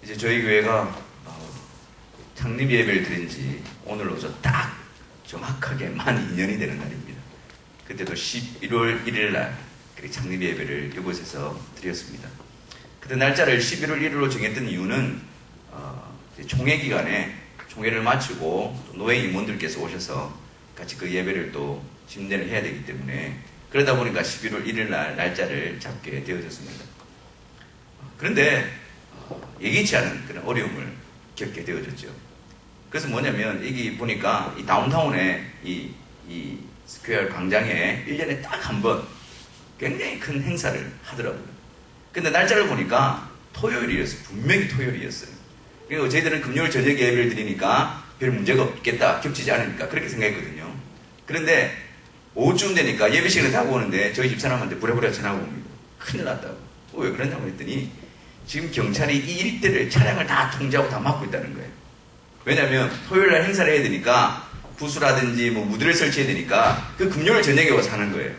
이제 저희 교회가 창립 예배를 드린 지 오늘로서 딱 정확하게 만 2년이 되는 날입니다. 그때도 11월 1일 날 창립 예배를 이곳에서 드렸습니다. 그때 날짜를 11월 1일로 정했던 이유는 총회 기간에 총회를 마치고 또 노회 임원들께서 오셔서 같이 그 예배를 또 집례를 해야 되기 때문에, 그러다 보니까 11월 1일 날 날짜를 잡게 되어졌습니다. 그런데 예기치 않은 그런 어려움을 겪게 되어졌죠. 그래서 뭐냐면, 여기 보니까 이 다운타운에 이 스퀘어 광장에 1년에 딱 한 번 굉장히 큰 행사를 하더라고요. 근데 날짜를 보니까 토요일이었어요. 분명히 토요일이었어요. 그리고 저희들은 금요일 저녁에 예배를 드리니까 별 문제가 없겠다, 겹치지 않으니까 그렇게 생각했거든요. 그런데 오후쯤 되니까 예배 시간에 다가오는데 저희 집사람한테 부랴부랴 전화가 옵니다. 큰일 났다고. 왜 그러냐고 했더니 지금 경찰이 이 일대를 차량을 다 통제하고 다 막고 있다는 거예요. 왜냐하면 토요일날 행사를 해야 되니까 부수라든지 뭐 무드를 설치해야 되니까 그 금요일 저녁에 와서 하는 거예요.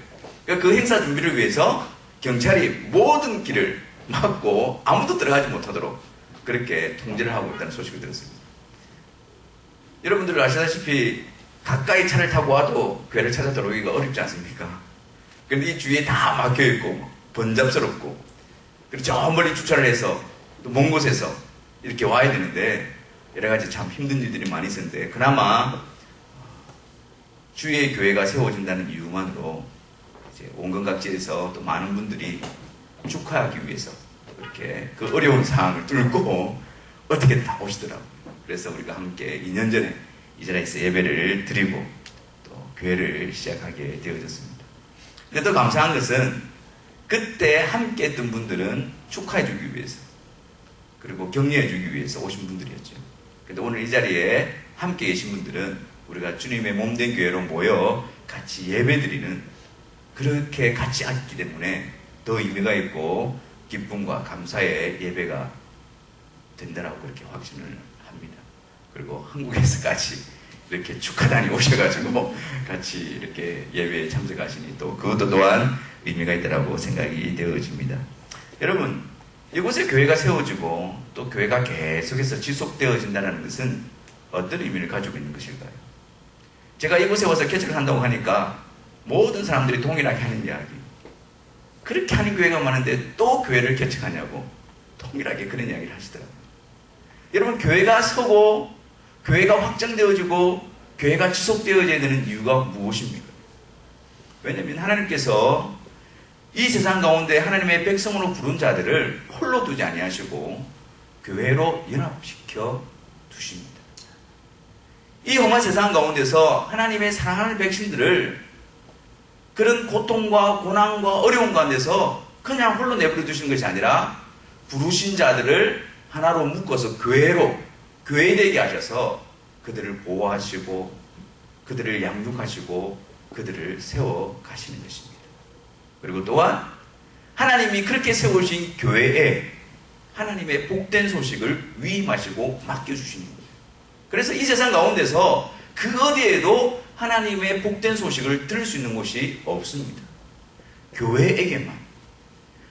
그러니까 그 행사 준비를 위해서 경찰이 모든 길을 막고 아무도 들어가지 못하도록 그렇게 통제를 하고 있다는 소식을 들었습니다. 여러분들 아시다시피 가까이 차를 타고 와도 교회를 찾아 들어오기가 어렵지 않습니까? 그런데 이 주위에 다 막혀있고 번잡스럽고, 그리고 저 멀리 주차를 해서 또 먼 곳에서 이렇게 와야 되는데 여러가지 참 힘든 일들이 많이 있었는데, 그나마 주위에 교회가 세워진다는 이유만으로 이제 온건각지에서 또 많은 분들이 축하하기 위해서 이렇게 그 어려운 상황을 뚫고 어떻게 다 오시더라고요. 그래서 우리가 함께 2년 전에 이 자리에서 예배를 드리고 또 교회를 시작하게 되어졌습니다. 근데 또 감사한 것은 그때 함께 했던 분들은 축하해주기 위해서, 그리고 격려해주기 위해서 오신 분들이었죠. 근데 오늘 이 자리에 함께 계신 분들은 우리가 주님의 몸된 교회로 모여 같이 예배드리는, 그렇게 같이 왔기 때문에 더 의미가 있고 기쁨과 감사의 예배가 된다라고 그렇게 확신을 합니다. 그리고 한국에서까지 이렇게 축하단이 오셔가지고 같이 이렇게 예배에 참석하시니 또 그것도 또한 의미가 있다라고 생각이 되어집니다. 여러분, 이곳에 교회가 세워지고 또 교회가 계속해서 지속되어진다는 것은 어떤 의미를 가지고 있는 것일까요? 제가 이곳에 와서 개척을 한다고 하니까 모든 사람들이 동일하게 하는 이야기, 그렇게 하는 교회가 많은데 또 교회를 개척하냐고 동일하게 그런 이야기를 하시더라고요. 여러분, 교회가 서고 교회가 확장되어지고 교회가 지속되어져야 되는 이유가 무엇입니까? 왜냐하면 하나님께서 이 세상 가운데 하나님의 백성으로 부른 자들을 홀로 두지 아니하시고 교회로 연합시켜 두십니다. 이 험한 세상 가운데서 하나님의 사랑하는 백성들을 그런 고통과 고난과 어려움 가운데서 그냥 홀로 내버려 두시는 것이 아니라 부르신 자들을 하나로 묶어서 교회 되게 하셔서 그들을 보호하시고 그들을 양육하시고 그들을 세워 가시는 것입니다. 그리고 또한 하나님이 그렇게 세우신 교회에 하나님의 복된 소식을 위임하시고 맡겨주시는 거예요. 그래서 이 세상 가운데서 그 어디에도 하나님의 복된 소식을 들을 수 있는 곳이 없습니다. 교회에게만,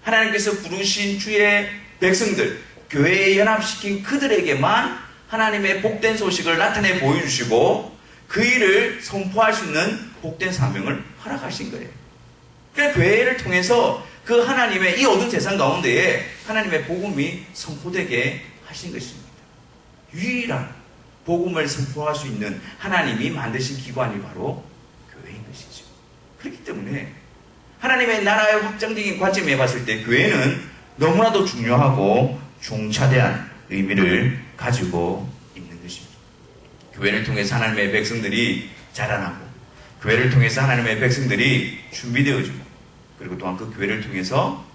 하나님께서 부르신 주의 백성들, 교회에 연합시킨 그들에게만 하나님의 복된 소식을 나타내 보여주시고 그 일을 선포할 수 있는 복된 사명을 허락하신 거예요. 그러니까 교회를 통해서 그 하나님의 이 어두운 세상 가운데에 하나님의 복음이 선포되게 하신 것입니다. 유일한 복음을 선포할 수 있는 하나님이 만드신 기관이 바로 교회인 것이죠. 그렇기 때문에 하나님의 나라의 확장적인 관점에 봤을 때 교회는 너무나도 중요하고 중차대한 의미를 가지고 있는 것입니다. 교회를 통해서 하나님의 백성들이 자라나고, 교회를 통해서 하나님의 백성들이 준비되어지고, 그리고 또한 그 교회를 통해서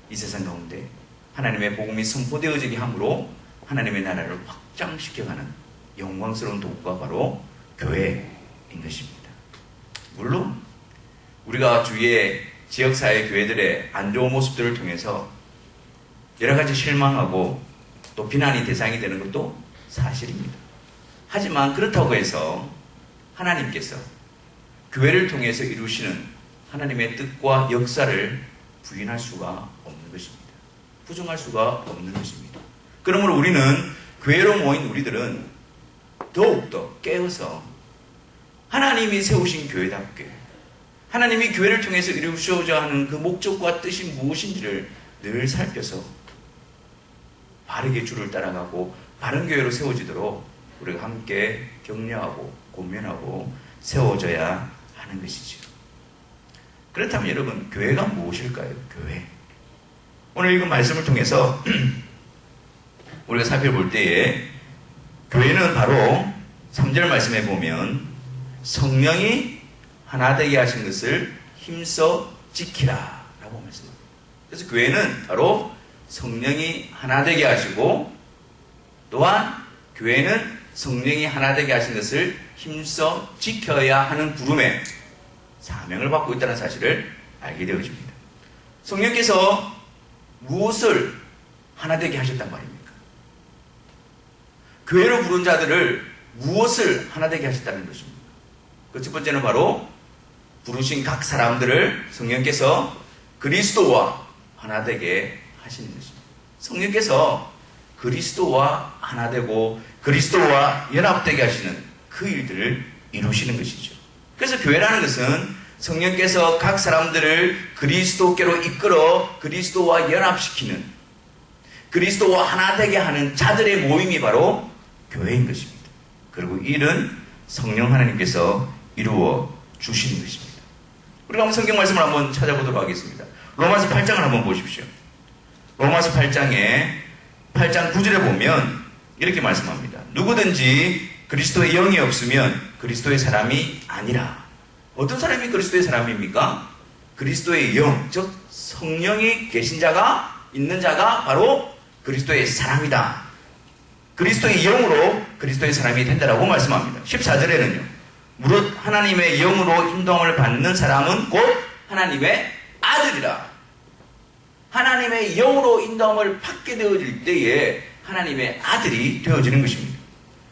이 세상 가운데 하나님의 복음이 선포되어지게 함으로 하나님의 나라를 확장시켜가는 영광스러운 도구가 바로 교회인 것입니다. 물론 우리가 주위의 지역사회 교회들의 안 좋은 모습들을 통해서 여러 가지 실망하고 또 비난이 대상이 되는 것도 사실입니다. 하지만 그렇다고 해서 하나님께서 교회를 통해서 이루시는 하나님의 뜻과 역사를 부인할 수가 없는 것입니다. 부정할 수가 없는 것입니다. 그러므로 우리는 교회로 모인 우리들은 더욱더 깨어서 하나님이 세우신 교회답게 하나님이 교회를 통해서 이루시고자 하는 그 목적과 뜻이 무엇인지를 늘 살펴서 바르게 주를 따라가고 바른 교회로 세워지도록 우리가 함께 격려하고 권면하고 세워져야 하는 것이죠. 그렇다면 여러분, 교회가 무엇일까요? 교회. 오늘 읽은 말씀을 통해서 우리가 살펴볼 때에 교회는 바로 3절 말씀에 보면 성령이 하나 되게 하신 것을 힘써 지키라 라고 말씀합니다. 그래서 교회는 바로 성령이 하나 되게 하시고 또한 교회는 성령이 하나 되게 하신 것을 힘써 지켜야 하는 부름에 사명을 받고 있다는 사실을 알게 되어집니다. 성령께서 무엇을 하나 되게 하셨단 말입니까? 교회로 부른 자들을 무엇을 하나 되게 하셨다는 것입니다. 그 첫 번째는 바로 부르신 각 사람들을 성령께서 그리스도와 하나 되게 하시는 것입니다. 성령께서 그리스도와 하나 되고 그리스도와 연합되게 하시는 그 일들을 이루시는 것이죠. 그래서 교회라는 것은 성령께서 각 사람들을 그리스도께로 이끌어 그리스도와 연합시키는 그리스도와 하나 되게 하는 자들의 모임이 바로 교회인 것입니다. 그리고 이 일은 성령 하나님께서 이루어 주시는 것입니다. 우리가 한번 성경 말씀을 한번 찾아보도록 하겠습니다. 로마서 8장을 한번 보십시오. 로마서 8장에 8장 9절에 보면 이렇게 말씀합니다. 누구든지 그리스도의 영이 없으면 그리스도의 사람이 아니라. 어떤 사람이 그리스도의 사람입니까? 그리스도의 영, 즉 성령이 계신 자가 있는 자가 바로 그리스도의 사람이다. 그리스도의 영으로 그리스도의 사람이 된다라고 말씀합니다. 14절에는요. 무릇 하나님의 영으로 인도함을 받는 사람은 곧 하나님의 아들이라. 하나님의 영으로 인도함을 받게 되어질 때에 하나님의 아들이 되어지는 것입니다.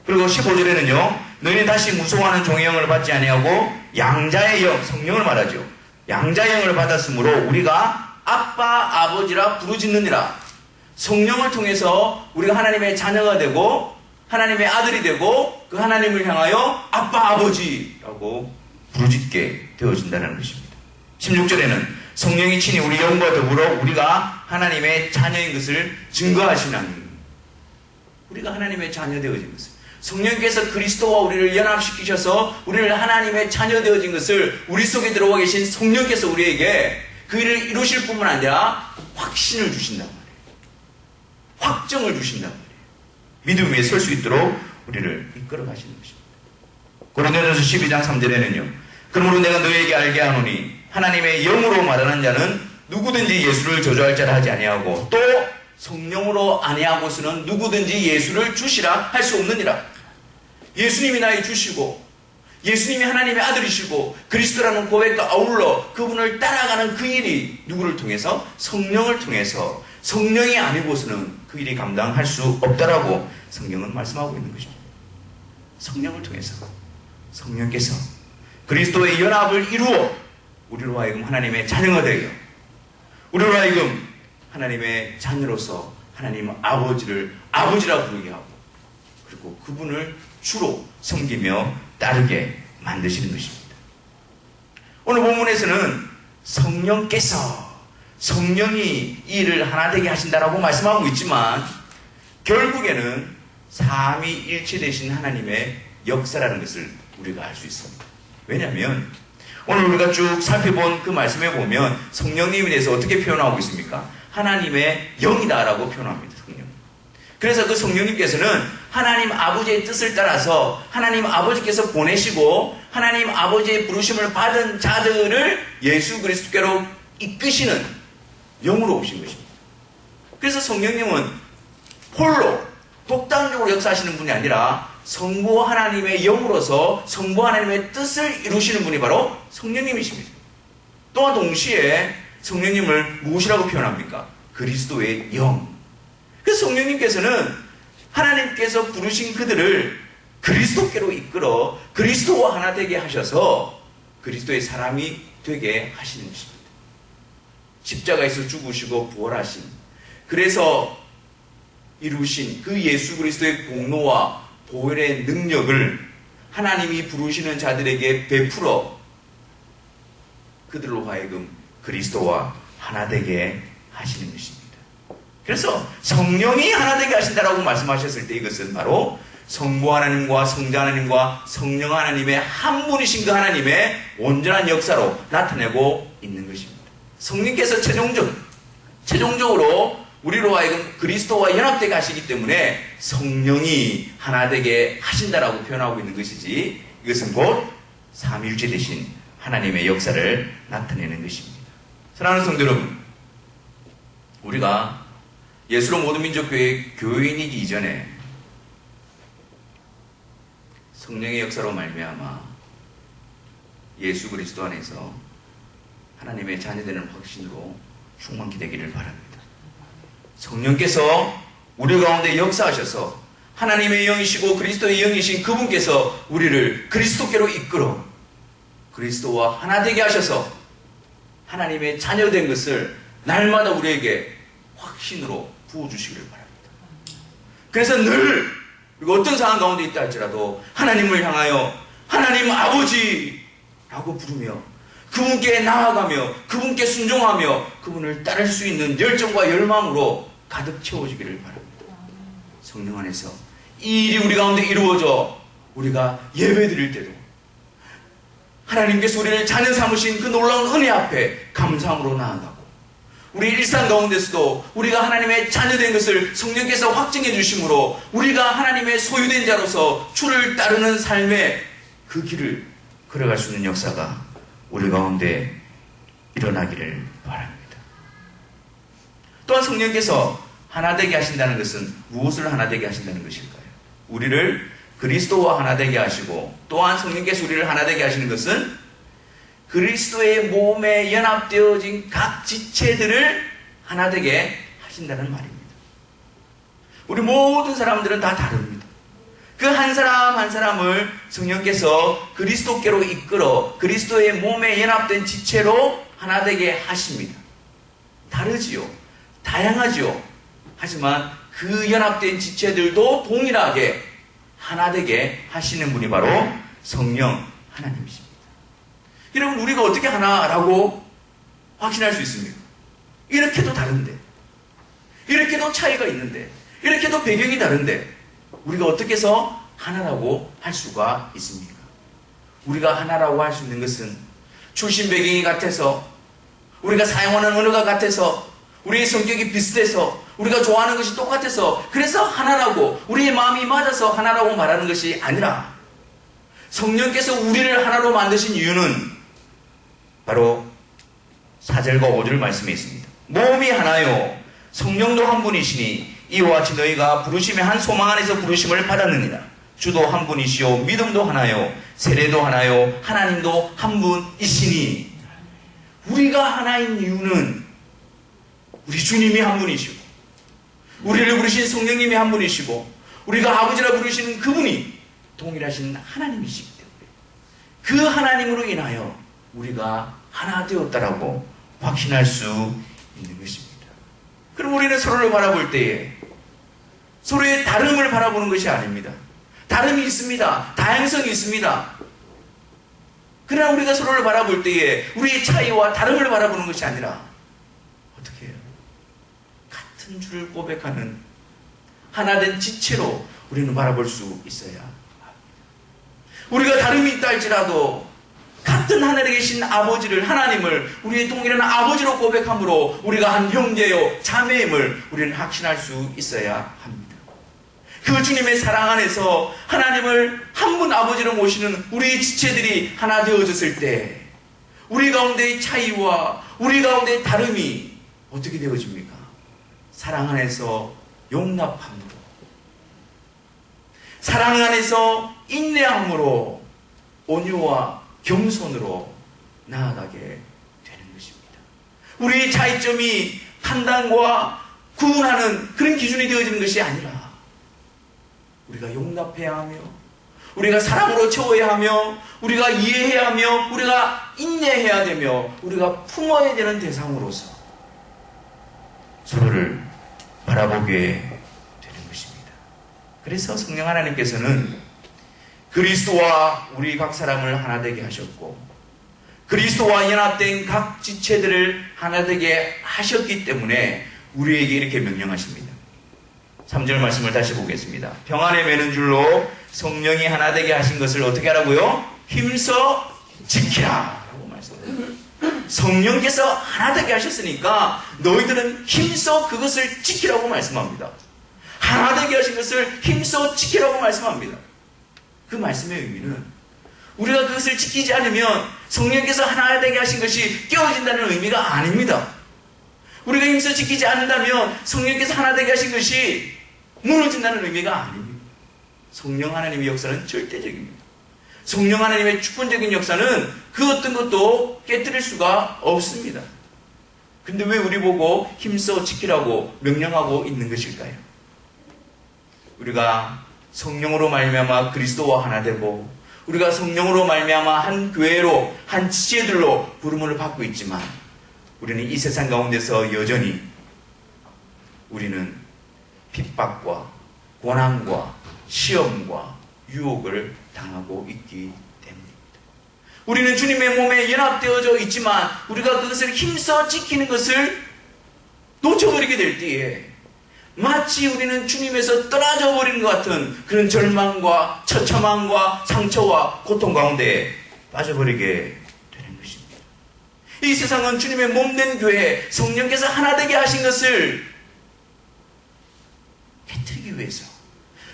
그리고 15절에는요. 너희는 다시 무서워하는 종의 영을 받지 아니하고 양자의 영, 성령을 말하죠. 양자의 영을 받았으므로 우리가 아빠, 아버지라 부르짖느니라. 성령을 통해서 우리가 하나님의 자녀가 되고 하나님의 아들이 되고 그 하나님을 향하여 아빠, 아버지라고 부르짖게 되어진다는 것입니다. 16절에는 성령이 친히 우리 영과 더불어 우리가 하나님의 자녀인 것을 증거하시나니. 우리가 하나님의 자녀 되어진 것을 성령께서 그리스도와 우리를 연합시키셔서 우리를 하나님의 자녀 되어진 것을 우리 속에 들어와 계신 성령께서 우리에게 그 일을 이루실 뿐만 아니라 확신을 주신단 말이에요. 확정을 주신단 말이에요. 믿음 위에 설 수 있도록 우리를 이끌어 가시는 것입니다. 고린도전서 12장 3절에는요. 그러므로 내가 너희에게 알게 하노니 하나님의 영으로 말하는 자는 누구든지 예수를 저주할 자라 하지 아니하고 또 성령으로 아니하고서는 누구든지 예수를 주시라 할 수 없느니라. 예수님이 나의 주시고 예수님이 하나님의 아들이시고 그리스도라는 고백과 아울러 그분을 따라가는 그 일이 누구를 통해서? 성령을 통해서. 성령이 아니고서는 그 일이 감당할 수 없다라고 성경은 말씀하고 있는 것입니다. 성령을 통해서 성령께서 그리스도의 연합을 이루어 우리로 하여금 하나님의 자녀가 되게 우리로 하여금 하나님의 자녀로서 하나님 아버지를 아버지라 부르게 하고 그리고 그분을 주로 섬기며 따르게 만드시는 것입니다. 오늘 본문에서는 성령이 이 일을 하나 되게 하신다라고 말씀하고 있지만 결국에는 삼위일체 되신 하나님의 역사라는 것을 우리가 알 수 있습니다. 왜냐하면 오늘 우리가 쭉 살펴본 그 말씀에 보면 성령님에 대해서 어떻게 표현하고 있습니까? 하나님의 영이다라고 표현합니다. 성령. 그래서 그 성령님께서는 하나님 아버지의 뜻을 따라서 하나님 아버지께서 보내시고 하나님 아버지의 부르심을 받은 자들을 예수 그리스도께로 이끄시는 영으로 오신 것입니다. 그래서 성령님은 홀로 독단적으로 역사하시는 분이 아니라 성부 하나님의 영으로서 성부 하나님의 뜻을 이루시는 분이 바로 성령님이십니다. 또한 동시에 성령님을 무엇이라고 표현합니까? 그리스도의 영. 그래서 성령님께서는 하나님께서 부르신 그들을 그리스도께로 이끌어 그리스도와 하나 되게 하셔서 그리스도의 사람이 되게 하시는 것입니다. 십자가에서 죽으시고 부활하신. 그래서 이루신 그 예수 그리스도의 공로와 보혈의 능력을 하나님이 부르시는 자들에게 베풀어 그들로 하여금 그리스도와 하나 되게 하시는 것입니다. 그래서 성령이 하나 되게 하신다라고 말씀하셨을 때 이것은 바로 성부 하나님과 성자 하나님과 성령 하나님의 한 분이신 그 하나님의 온전한 역사로 나타내고 있는 것입니다. 성령께서 최종적으로 우리로 하여금 그리스도와 연합되게 하시기 때문에 성령이 하나 되게 하신다라고 표현하고 있는 것이지, 이것은 곧 삼위일체 되신 하나님의 역사를 나타내는 것입니다. 사랑하는 성도 여러분, 우리가 예수로 모든 민족교회 교인이기 이전에 성령의 역사로 말미암아 예수 그리스도 안에서 하나님의 자녀되는 확신으로 충만케 되기를 바랍니다. 성령께서 우리 가운데 역사하셔서 하나님의 영이시고 그리스도의 영이신 그분께서 우리를 그리스도께로 이끌어 그리스도와 하나 되게 하셔서 하나님의 자녀된 것을 날마다 우리에게 확신으로 부어주시기를 바랍니다. 그래서 늘 우리가 어떤 상황 가운데 있다 할지라도 하나님을 향하여 하나님 아버지라고 부르며 그분께 나아가며 그분께 순종하며 그분을 따를 수 있는 열정과 열망으로 가득 채워지기를 바랍니다. 성령 안에서 이 일이 우리 가운데 이루어져 우리가 예배 드릴 때도 하나님께서 우리를 자녀 삼으신 그 놀라운 은혜 앞에 감사함으로 나아가고, 우리 일상 가운데서도 우리가 하나님의 자녀된 것을 성령께서 확증해 주심으로 우리가 하나님의 소유된 자로서 주를 따르는 삶의 그 길을 걸어갈 수 있는 역사가 우리 가운데 일어나기를 바랍니다. 또한 성령께서 하나 되게 하신다는 것은 무엇을 하나 되게 하신다는 것일까요? 우리를 그리스도와 하나 되게 하시고, 또한 성령께서 우리를 하나 되게 하시는 것은 그리스도의 몸에 연합되어진 각 지체들을 하나 되게 하신다는 말입니다. 우리 모든 사람들은 다 다릅니다. 그 한 사람 한 사람을 성령께서 그리스도께로 이끌어 그리스도의 몸에 연합된 지체로 하나 되게 하십니다. 다르지요. 다양하지요. 하지만 그 연합된 지체들도 동일하게 하나 되게 하시는 분이 바로 성령 하나님이십니다. 여러분, 우리가 어떻게 하나라고 확신할 수 있습니까? 이렇게도 다른데, 이렇게도 차이가 있는데, 이렇게도 배경이 다른데 우리가 어떻게 해서 하나라고 할 수가 있습니까? 우리가 하나라고 할 수 있는 것은 출신 배경이 같아서, 우리가 사용하는 언어가 같아서, 우리의 성격이 비슷해서, 우리가 좋아하는 것이 똑같아서 그래서 하나라고, 우리의 마음이 맞아서 하나라고 말하는 것이 아니라, 성령께서 우리를 하나로 만드신 이유는 바로 4절과 5절 말씀에 있습니다. 몸이 하나요 성령도 한 분이시니 이와 같이 너희가 부르심의 한 소망 안에서 부르심을 받았느니라. 주도 한 분이시요 믿음도 하나요 세례도 하나요 하나님도 한 분이시니. 우리가 하나인 이유는 우리 주님이 한 분이시고, 우리를 부르신 성령님이 한 분이시고, 우리가 아버지라 부르시는 그분이 동일하신 하나님이시기 때문에 그 하나님으로 인하여 우리가 하나 되었다라고 확신할 수 있는 것입니다. 그럼 우리는 서로를 바라볼 때에 서로의 다름을 바라보는 것이 아닙니다. 다름이 있습니다. 다양성이 있습니다. 그러나 우리가 서로를 바라볼 때에 우리의 차이와 다름을 바라보는 것이 아니라 어떻게 해요? 같은 주를 고백하는 하나된 지체로 우리는 바라볼 수 있어야 합니다. 우리가 다름이 있다 할지라도 같은 하늘에 계신 아버지를, 하나님을 우리의 동일한 아버지로 고백함으로 우리가 한 형제요 자매임을 우리는 확신할 수 있어야 합니다. 그 주님의 사랑 안에서 하나님을 한 분 아버지로 모시는 우리의 지체들이 하나 되어졌을 때 우리 가운데의 차이와 우리 가운데의 다름이 어떻게 되어집니까? 사랑 안에서 용납함으로, 사랑 안에서 인내함으로, 온유와 겸손으로 나아가게 되는 것입니다. 우리의 차이점이 판단과 구분하는 그런 기준이 되어지는 것이 아니라 우리가 용납해야 하며, 우리가 사랑으로 채워야 하며, 우리가 이해해야 하며, 우리가 인내해야 되며, 우리가 품어야 되는 대상으로서 서로를 바라보게 되는 그래서 성령 하나님께서는 그리스도와 우리 각 사람을 하나 되게 하셨고 그리스도와 연합된 각 지체들을 하나 되게 하셨기 때문에 우리에게 이렇게 명령하십니다. 3절 말씀을 다시 보겠습니다. 평안에 매는 줄로 성령이 하나 되게 하신 것을 어떻게 하라고요? 힘써 지키라 라고 말씀합니다. 성령께서 하나 되게 하셨으니까 너희들은 힘써 그것을 지키라고 말씀합니다. 하나 되게 하신 것을 힘써 지키라고 말씀합니다. 그 말씀의 의미는 우리가 그것을 지키지 않으면 성령께서 하나 되게 하신 것이 깨어진다는 의미가 아닙니다. 우리가 힘써 지키지 않는다면 성령께서 하나 되게 하신 것이 무너진다는 의미가 아닙니다. 성령 하나님의 역사는 절대적입니다. 성령 하나님의 주권적인 역사는 그 어떤 것도 깨뜨릴 수가 없습니다. 근데 왜 우리 보고 힘써 지키라고 명령하고 있는 것일까요? 우리가 성령으로 말미암아 그리스도와 하나 되고 우리가 성령으로 말미암아 한 교회로 한 지체들로 부름을 받고 있지만 우리는 이 세상 가운데서 여전히 우리는 핍박과 고난과 시험과 유혹을 당하고 있기 때문입니다. 우리는 주님의 몸에 연합되어져 있지만 우리가 그것을 힘써 지키는 것을 놓쳐버리게 될 때에 마치 우리는 주님에서 떨어져 버리는 것 같은 그런 절망과 처참함과 상처와 고통 가운데 빠져버리게 되는 것입니다. 이 세상은 주님의 몸된 교회 성령께서 하나 되게 하신 것을 깨뜨리기 위해서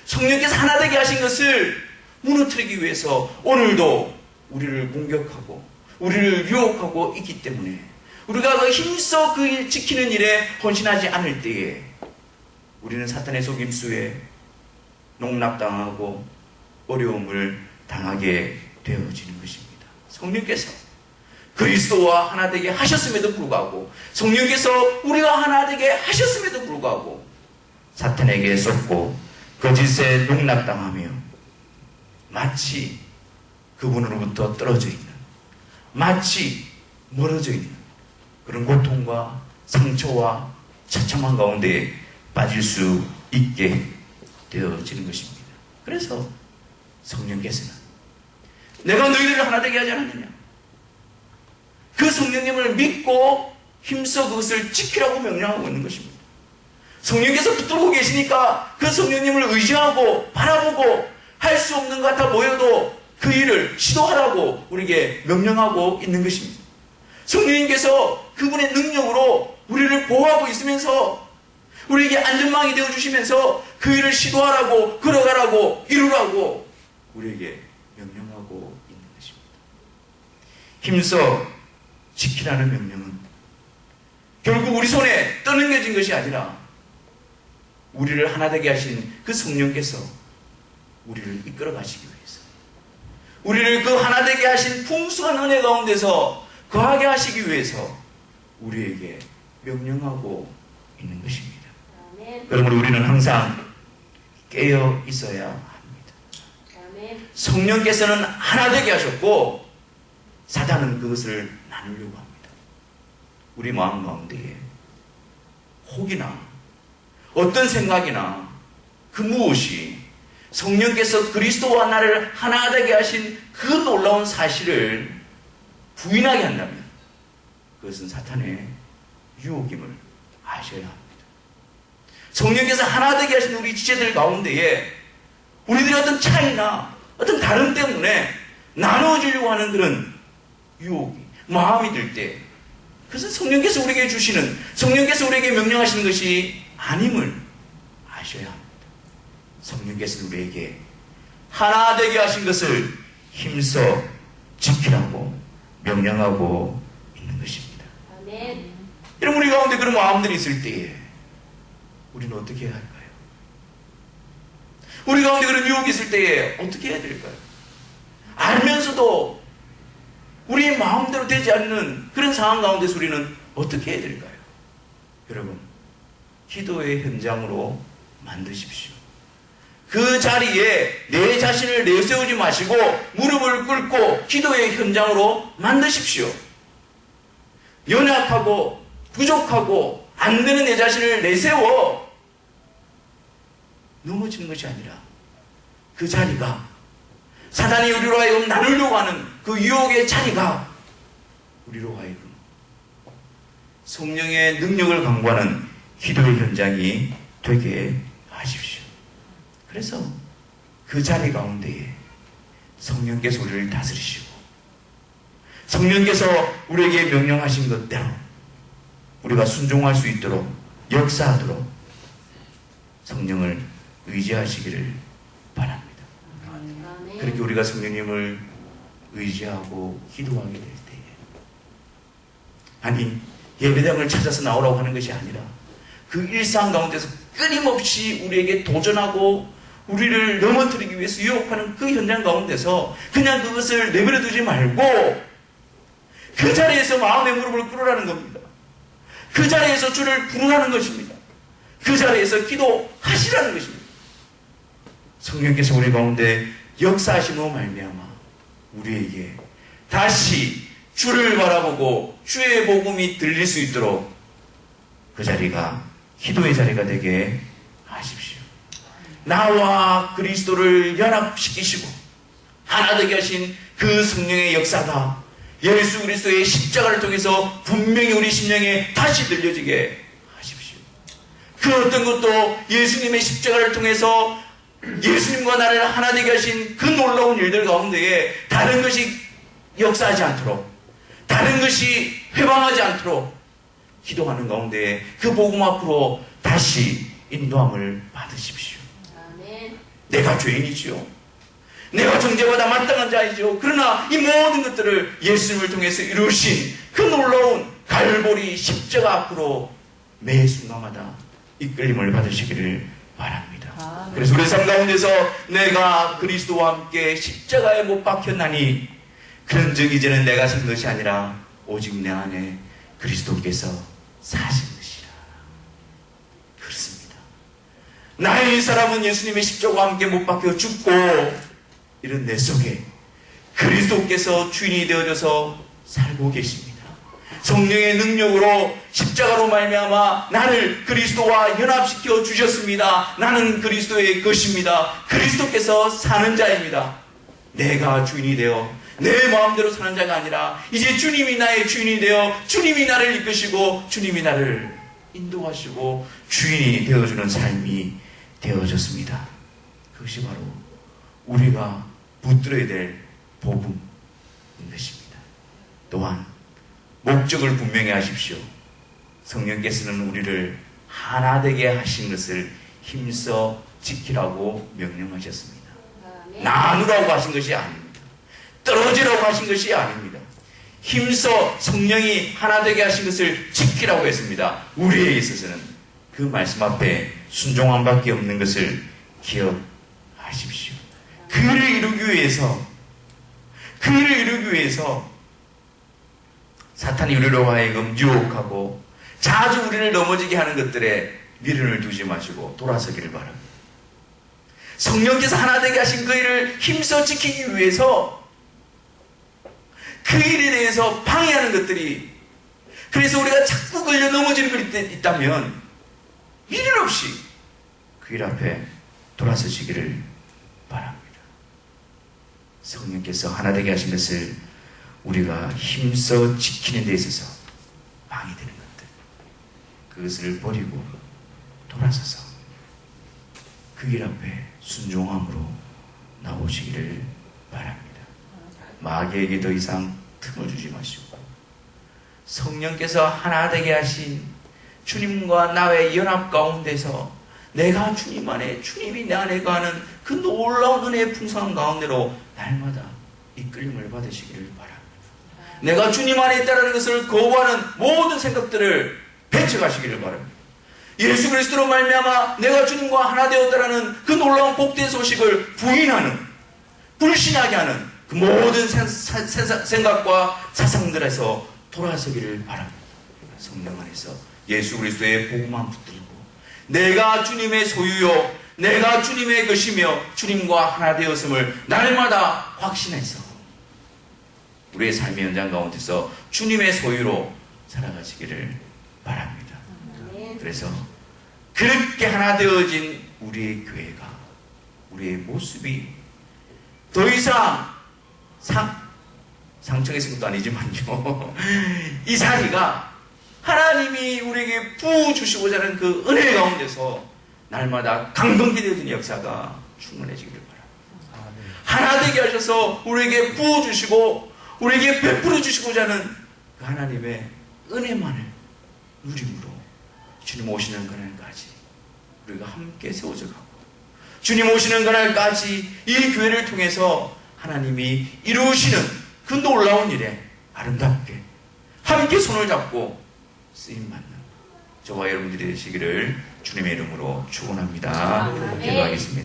성령께서 하나 되게 하신 것을 무너뜨리기 위해서 오늘도 우리를 공격하고 우리를 유혹하고 있기 때문에 우리가 그 힘써 그 지키는 일에 헌신하지 않을 때에 우리는 사탄의 속임수에 농락당하고 어려움을 당하게 되어지는 것입니다. 성령께서 그리스도와 하나 되게 하셨음에도 불구하고 성령께서 우리가 하나 되게 하셨음에도 불구하고 사탄에게 쏟고 거짓에 농락당하며 마치 그분으로부터 떨어져 있는 마치 멀어져 있는 그런 고통과 상처와 처참한 가운데 빠질 수 있게 되어지는 것입니다. 그래서 성령께서는 내가 너희들을 하나 되게 하지 않았느냐? 그 성령님을 믿고 힘써 그것을 지키라고 명령하고 있는 것입니다. 성령께서 붙들고 계시니까 그 성령님을 의지하고 바라보고 할 수 없는 것 같아 보여도 그 일을 시도하라고 우리에게 명령하고 있는 것입니다. 성령님께서 그분의 능력으로 우리를 보호하고 있으면서 우리에게 안전망이 되어주시면서 그 일을 시도하라고 걸어가라고 이루라고 우리에게 명령하고 있는 것입니다. 힘써 지키라는 명령은 결국 우리 손에 떠넘겨진 것이 아니라 우리를 하나 되게 하신 그 성령께서 우리를 이끌어 가시기 위해서 우리를 그 하나 되게 하신 풍성한 은혜 가운데서 거하게 하시기 위해서 우리에게 명령하고 있는 것입니다. 여러분 우리는 항상 깨어 있어야 합니다. 성령께서는 하나 되게 하셨고 사단은 그것을 나누려고 합니다. 우리 마음 가운데에 혹이나 어떤 생각이나 그 무엇이 성령께서 그리스도와 나를 하나 되게 하신 그 놀라운 사실을 부인하게 한다면 그것은 사탄의 유혹임을 아셔야 합니다. 성령께서 하나 되게 하신 우리 지체들 가운데에 우리들의 어떤 차이나 어떤 다름 때문에 나누어지려고 하는 그런 유혹이 마음이 들 때 그것은 성령께서 우리에게 주시는 성령께서 우리에게 명령하시는 것이 아님을 아셔야 합니다. 성령께서 우리에게 하나 되게 하신 것을 힘써 지키라고 명령하고 있는 것입니다. 아멘. 이런 우리 가운데 그런 마음들이 있을 때에 우리는 어떻게 해야 할까요? 우리 가운데 그런 유혹이 있을 때에 어떻게 해야 될까요? 알면서도 우리 마음대로 되지 않는 그런 상황 가운데서 우리는 어떻게 해야 될까요? 여러분, 기도의 현장으로 만드십시오. 그 자리에 내 자신을 내세우지 마시고 무릎을 꿇고 기도의 현장으로 만드십시오. 연약하고 부족하고 안 되는 내 자신을 내세워 넘어지는 것이 아니라 그 자리가 사단이 우리로 하여금 나누려고 하는 그 유혹의 자리가 우리로 하여금 성령의 능력을 강구하는 기도의 현장이 되게 하십시오. 그래서 그 자리 가운데에 성령께서 우리를 다스리시고 성령께서 우리에게 명령하신 것대로 우리가 순종할 수 있도록 역사하도록 성령을 의지하시기를 바랍니다. 그렇게 우리가 성령님을 의지하고 기도하게 될 때에 아니 예배당을 찾아서 나오라고 하는 것이 아니라 그 일상 가운데서 끊임없이 우리에게 도전하고 우리를 넘어뜨리기 위해서 유혹하는 그 현장 가운데서 그냥 그것을 내버려 두지 말고 그 자리에서 마음의 무릎을 꿇으라는 겁니다. 그 자리에서 주를 부르라는 것입니다. 그 자리에서 기도하시라는 것입니다. 성령께서 우리 가운데 역사하심으로 말미암아 우리에게 다시 주를 바라보고 주의 복음이 들릴 수 있도록 그 자리가 기도의 자리가 되게 하십시오. 나와 그리스도를 연합시키시고 하나 되게 하신 그 성령의 역사가 예수 그리스도의 십자가를 통해서 분명히 우리 심령에 다시 들려지게 하십시오. 그 어떤 것도 예수님의 십자가를 통해서 예수님과 나를 하나 되게 하신 그 놀라운 일들 가운데에 다른 것이 역사하지 않도록 다른 것이 회방하지 않도록 기도하는 가운데 그 복음 앞으로 다시 인도함을 받으십시오. 아멘. 내가 죄인이지요. 내가 정죄받아 마땅한 자이죠. 그러나 이 모든 것들을 예수님을 통해서 이루신 그 놀라운 갈보리 십자가 앞으로 매 순간마다 이끌림을 받으시기를 바랍니다. 아멘. 그래서 우리 삶 가운데서 내가 그리스도와 함께 십자가에 못 박혔나니 그런즉 이제는 내가 산 것이 아니라 오직 내 안에 그리스도께서 사신 것이라. 그렇습니다. 나의 사람은 예수님의 십자가와 함께 못 박혀 죽고 이런 내 속에 그리스도께서 주인이 되어져서 살고 계십니다. 성령의 능력으로 십자가로 말미암아 나를 그리스도와 연합시켜 주셨습니다. 나는 그리스도의 것입니다. 그리스도께서 사는 자입니다. 내가 주인이 되어 내 마음대로 사는 자가 아니라 이제 주님이 나의 주인이 되어 주님이 나를 이끄시고 주님이 나를 인도하시고 주인이 되어주는 삶이 되어졌습니다. 그것이 바로 우리가 붙들어야 될 복음인 것입니다. 또한 목적을 분명히 하십시오. 성령께서는 우리를 하나 되게 하신 것을 힘써 지키라고 명령하셨습니다. 나누라고 하신 것이 아닙니다. 떨어지라고 하신 것이 아닙니다. 힘써 성령이 하나 되게 하신 것을 지키라고 했습니다. 우리에게 있어서는 그 말씀 앞에 순종함 밖에 없는 것을 기억하십시오. 그를 이루기 위해서 사탄이 우리로 하여금 유혹하고 자주 우리를 넘어지게 하는 것들에 미련을 두지 마시고 돌아서기를 바랍니다. 성령께서 하나 되게 하신 그 일을 힘써 지키기 위해서 그 일에 대해서 방해하는 것들이 그래서 우리가 자꾸 걸려 넘어지는 것이 있다면 미련 없이 그 일 앞에 돌아서시기를 바랍니다. 성령께서 하나 되게 하신 것을 우리가 힘써 지키는 데 있어서 방해되는 것들 그것을 버리고 돌아서서 그 일 앞에 순종함으로 나오시기를 바랍니다. 마귀에게 더 이상 틈을 주지 마시고 성령께서 하나 되게 하신 주님과 나의 연합 가운데서 내가 주님 안에 주님이 내 안에 거하는 그 놀라운 은혜의 풍성한 가운데로 날마다 이끌림을 받으시기를 바랍니다. 내가 주님 안에 있다는 것을 거부하는 모든 생각들을 배척하시기를 바랍니다. 예수 그리스도로 말미암아 내가 주님과 하나 되었다라는 그 놀라운 복된 소식을 부인하는 불신하게 하는 그 모든 생각과 사상들에서 돌아서기를 바랍니다. 성령 안에서 예수 그리스도의 복음만 붙들고 내가 주님의 소유요 내가 주님의 것이며 주님과 하나 되었음을 날마다 확신해서 우리의 삶의 현장 가운데서 주님의 소유로 살아가시기를 바랍니다. 그래서 그렇게 하나 되어진 우리의 교회가, 우리의 모습이 더 이상 상청의 것도 아니지만요. 이 자리가 하나님이 우리에게 부어주시고자 하는 그 은혜 가운데서 날마다 강건케 되어지는 역사가 충만해지기를 바랍니다. 하나 되게 하셔서 우리에게 부어주시고 우리에게 베풀어 주시고자 하는 그 하나님의 은혜만을 누림으로 주님 오시는 그날까지 우리가 함께 세워져 가고, 주님 오시는 그날까지 이 교회를 통해서 하나님이 이루시는 그 놀라운 일에 아름답게 함께 손을 잡고 쓰임받는 저와 여러분들이 되시기를 주님의 이름으로 축원합니다. 기도하겠습니다.